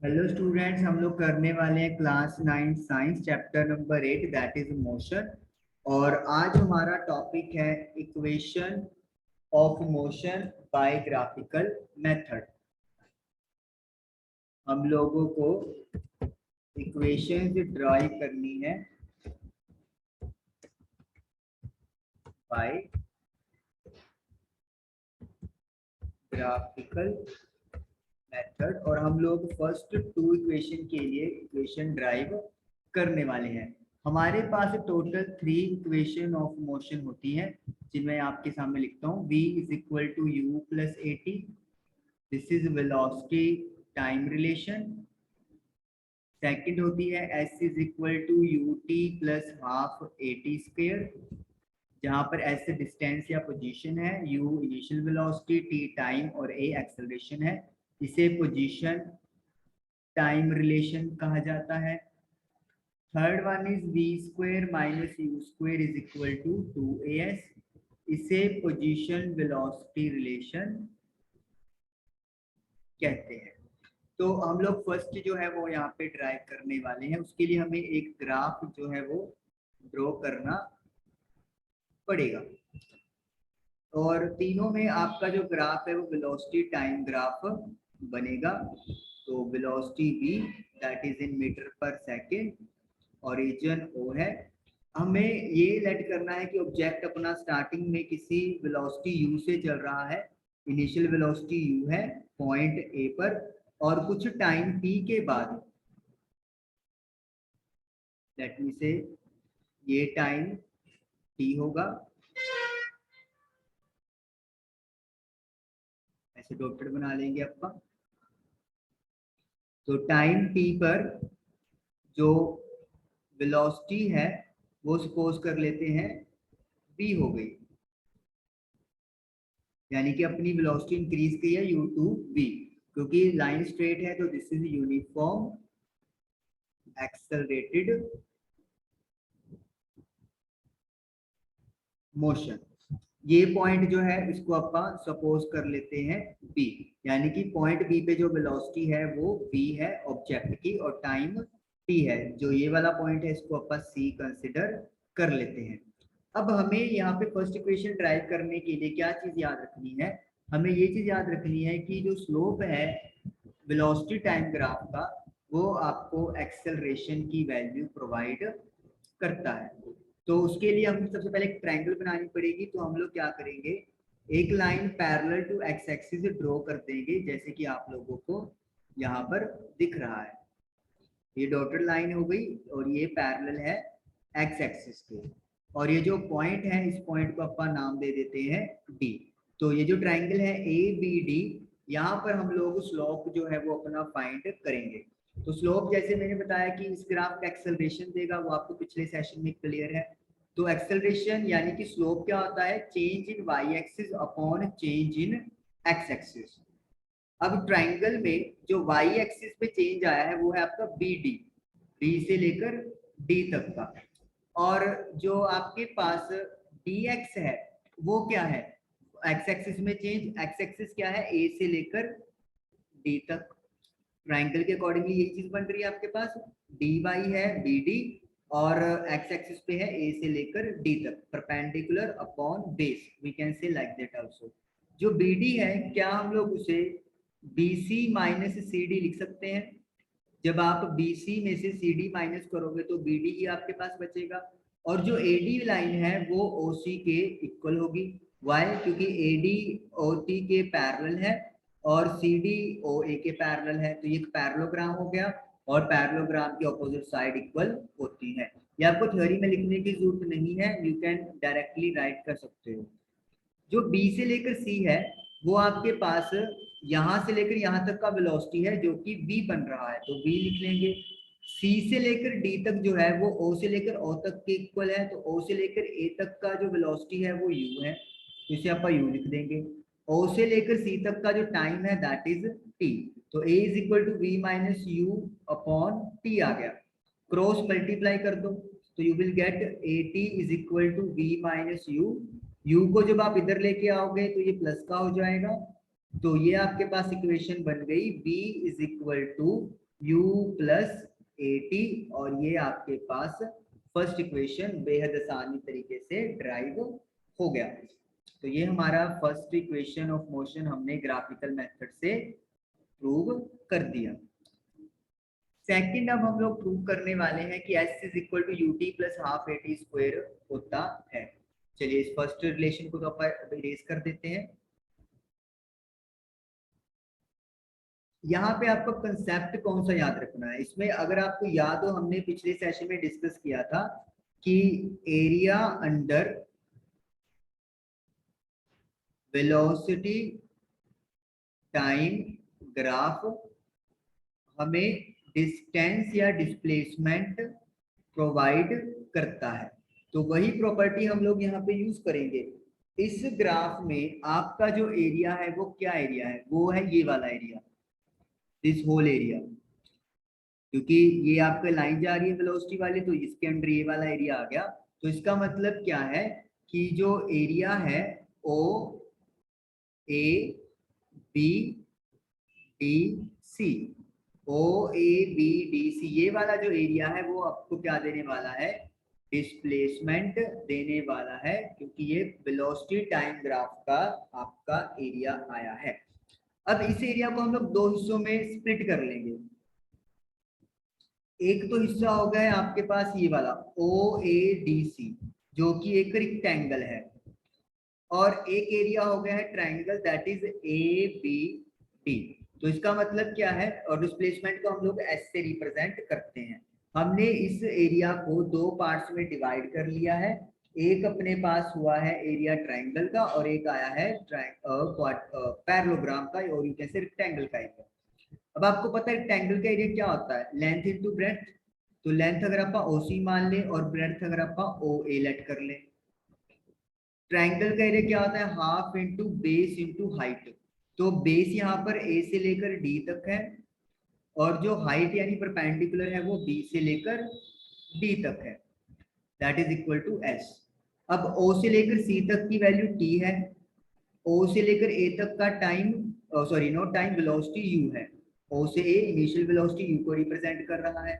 Hello students, हम लोग करने वाले हैं class 9 science chapter number 8 that is motion. और आज हमारा टॉपिक है equation of motion by graphical method. हम लोगों को इक्वेशंस ड्राइव करनी है बाय ग्राफिकल मेथड, और हम लोग फर्स्ट टू इक्वेशन के लिए इक्वेशन ड्राइव करने वाले हैं। हमारे पास टोटल 3 इक्वेशन ऑफ मोशन होती हैं, जिनमें आपके सामने लिखता हूँ। v is equal to u plus a t, this is velocity time relation. Second होती है s is equal to u t plus half a t square, जहाँ पर s डिस्टेंस या पोजीशन है, u initial velocity, t time और a acceleration है। इसे position time relation कहा जाता है। Third one is v square minus u square is equal to 2as, इसे पोजीशन वेलोसिटी रिलेशन कहते हैं। तो हम लोग फर्स्ट जो है वो यहाँ पे ड्राइव करने वाले हैं। उसके लिए हमें एक ग्राफ जो है वो ड्रॉ करना पड़ेगा, और तीनों में आपका जो ग्राफ है वो वेलोसिटी टाइम ग्राफ बनेगा। तो velocity v that is in metre per second, origin O है। हमें ये लेट करना है कि ऑब्जेक्ट अपना स्टार्टिंग में किसी वेलोसिटी u से चल रहा है। इनिशियल वेलोसिटी u है पॉइंट A पर, और कुछ टाइम t के बाद, लेट मी से, ये टाइम t होगा। ऐसे डॉटेड बना लेंगे आपका। तो टाइम t पर जो वेलोसिटी है वो सपोज कर लेते हैं v हो गई, यानी कि अपनी वेलोसिटी इंक्रीज की है u टू v, क्योंकि लाइन स्ट्रेट है। तो this is uniform accelerated motion. ये पॉइंट जो है इसको अपन सपोज कर लेते हैं b, यानी कि पॉइंट b पे जो वेलोसिटी है वो v है ऑब्जेक्ट की, और टाइम t है। जो ये वाला पॉइंट है इसको अपन c कंसिडर कर लेते हैं। अब हमें यहाँ पे फर्स्ट इक्वेशन ड्राइव करने के लिए क्या चीज याद रखनी है? हमें ये चीज याद रखनी है कि जो स्लोप है वेलोसिटी टाइम ग्राफ का, वो आपको एक्सेलरेशन की वैल्यू प्रोवाइड करता है। तो उसके लिए हम सबसे पहले एक ट्रायंगल बनानी पड़ेगी। तो हम लोग क्या करेंगे, एक line parallel to x axis draw कर देंगे, जैसे कि आप लोगों को यहाँ पर दिख रहा है। ये डॉटेड लाइन हो गई, और ये पैरेलल है एक्स एक्सिस के। और ये जो पॉइंट है, इस पॉइंट को अपन नाम दे देते हैं डी। तो ये जो ट्राइंगल है ए बी डी, यहाँ पर हम लोग स्लोप जो है वो अपना फाइंड करेंगे। तो स्लोप जैसे मैंने बताया कि इस ग्राफ का एक्सेलरेशन देगा, वो आपको पिछले सेशन में क्लियर है। तो एक्सेलरेशन यानी कि स्लोप क्या होता है, change in y axis upon change in x axis. अब ट्राइंगल में जो वाई एक्सिस पे चेंज आया है वो है आपका बी डी, बी से लेकर डी तक का। और जो आपके पास डी एक्स है वो क्या है, एक्स एक्सिस में चेंज, एक्स एक्सिस क्या है, ए से लेकर डी तक। ट्राइंगल के अकॉर्डिंगली यही चीज बन रही है आपके पास, डी वाई है बी डी, और एक्स एक्सिस पे है ए से लेकर डी तक, perpendicular upon base, we can say like that also. जो बी डी है, क्या हम लोग उसे B C minus C D लिख सकते हैं? जब आप BC में से CD माइनस करोगे तो BD ही आपके पास बचेगा। और जो AD लाइन है वो OC के इक्वल होगी। वाई? क्योंकि AD OT के पैरेलल है और CD OA के पैरेलल है। तो ये पैरेललोग्राम हो गया, और पैरेललोग्राम की ऑपोजिट साइड इक्वल होती है। ये आपको थ्योरी में लिखने की जरूरत नहीं है, यू कैन डायरेक्टली राइट कर सकते हो। जो B से लेकर C है वो आपके पास यहां से लेकर यहां तक का वेलोसिटी है, जो कि V बन रहा है, तो V लिख लेंगे। C से लेकर D तक जो है वो O से लेकर O तक के इक्वल है, तो O से लेकर A तक का जो वेलोसिटी है वो U है, तो इसे आप U लिख देंगे। O से लेकर C तक का जो टाइम है दैट इज T, तो A is equal to V minus u upon T आ गया। क्रॉस मल्टीप्लाई कर दो तो you will get AT is equal to V minus u. U को जब आप इधर लेके आओगे तो ये प्लस का हो जाएगा। तो ये आपके पास इक्वेशन बन गई, v is equal to u plus AT, और ये आपके पास फर्स्ट इक्वेशन बेहद आसानी तरीके से ड्राइव हो गया। तो ये हमारा फर्स्ट इक्वेशन ऑफ मोशन हमने ग्राफिकल मेथड से प्रूव कर दिया। सेकंड अब हम लोग प्रूव करने वाले हैं कि s is equal to ut plus half AT square होता है। चलिए इस फर्स्ट रिलेशन को तो अपन इरेज कर देते हैं। यहाँ पे आपको कंसेप्ट कौन सा याद रखना है, इसमें अगर आपको याद हो हमने पिछले सेशन में डिस्कस किया था कि area under velocity time graph हमें डिस्टेंस या डिस्प्लेसमेंट प्रोवाइड करता है। तो वही प्रॉपर्टी हम लोग यहाँ पे यूज करेंगे। इस ग्राफ में आपका जो एरिया है वो क्या एरिया है, वो है ये वाला एरिया, दिस होल एरिया। क्योंकि ये आपका लाइन जा रही है वेलोसिटी वाली, तो इसके अंदर ये वाला एरिया आ गया। तो इसका मतलब क्या है कि जो एरिया है O A B D C, O A B D C, ये वाला जो एरिया है वो आपको क्या देने वाला है, डिस्प्लेसमेंट देने वाला है, क्योंकि ये वेलोसिटी टाइम ग्राफ का आपका एरिया आया है। अब इस एरिया को हम लोग दो हिस्सों में स्प्लिट कर लेंगे। एक तो हिस्सा हो गया है आपके पास ये वाला ओ ए डी सी, जो कि एक रेक्टेंगल है, और एक एरिया हो गया है triangle, that is A B D. तो इसका मतलब क्या है, और डिस्प्लेसमेंट को हम लोग एस से रिप्रेजेंट करते हैं। हमने इस एरिया को दो पार्ट्स में डिवाइड कर लिया है। एक अपने पास हुआ है एरिया ट्रायंगल का, और एक आया है पैरेललोग्राम का, और यू कैन से रेक्टेंगल का एरिया। अब आपको पता है रेक्टेंगल का एरिया क्या होता है, लेंथ इनटू ब्रेड्थ। तो लेंथ अगर आप ओसी मान ले और ब्रेड्थ अगर आप ओ ए लेट कर ले। ट्रायंगल का एरिया क्या होता है, half into base into height. तो बेस यहाँ पर ए से लेकर डी तक है, और जो हाइट यानी परपेंडिकुलर है वो बी से लेकर डी तक है, that is equal to S. अब ओ से लेकर सी तक की वैल्यू टी है, ओ से लेकर ए तक का time, sorry no time, velocity u है। ओ से ए इनिशियल वेलोसिटी यू को रिप्रेजेंट कर रहा है,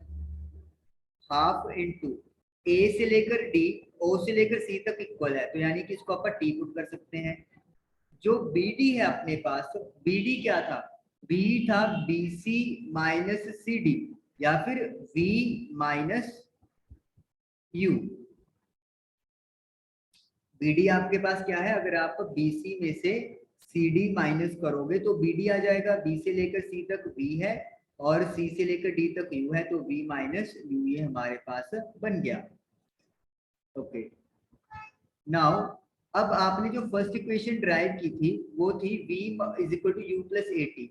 हाफ इंटू ए से लेकर डी, ओ से लेकर सी तक इक्वल है, तो यानी कि इसको अपन टी पुट कर सकते हैं। जो बीडी है अपने पास, तो बीडी क्या था, बी था बीसी माइनस सी डी, या फिर वी माइनस यू। बीडी आपके पास क्या है, अगर आप बीसी में से CD माइनस करोगे तो BD आ जाएगा। बी से लेकर सी तक V है, और C से लेकर D तक U है, तो V माइनस यू ये हमारे पास बन गया। ओके, नाउ अब आपने जो फर्स्ट इक्वेशन ड्राइव की थी वो थी V is equal to u plus AT।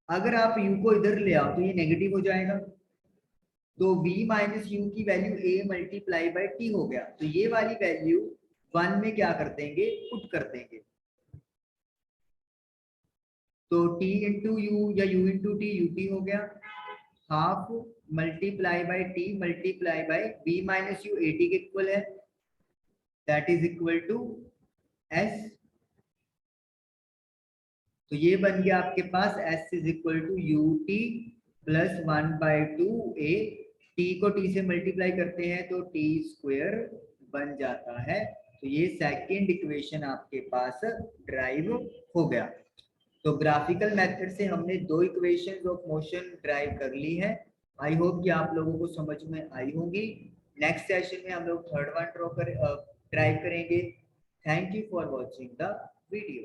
अगर आप U को इधर ले आओ तो ये नेगेटिव हो जाएगा, तो V माइनस यू की value A multiply by T हो गया। तो ये वाली वैल्यू 1 में क्या कर देंगे, पुट कर देंगे। तो T इंटू यू या U इंटू टी, UT हो गया, half multiply by T multiply by V minus u AT के इक्वल है, that is equal to S। तो ये बन गया आपके पास S is equal to UT plus 1/2A। T को T से मल्टीप्लाई करते हैं तो T स्क्वायर बन जाता है। तो ये सेकंड इक्वेशन आपके पास ड्राइव हो गया। तो ग्राफिकल मेथड से हमने दो इक्वेशंस ऑफ मोशन ड्राइव कर ली है। आई होप कि आप लोगों को समझ में आई होंगी। नेक्स्ट सेशन में हम लोग थर्ड वन ड्राइव करेंगे। Thank you for watching the video.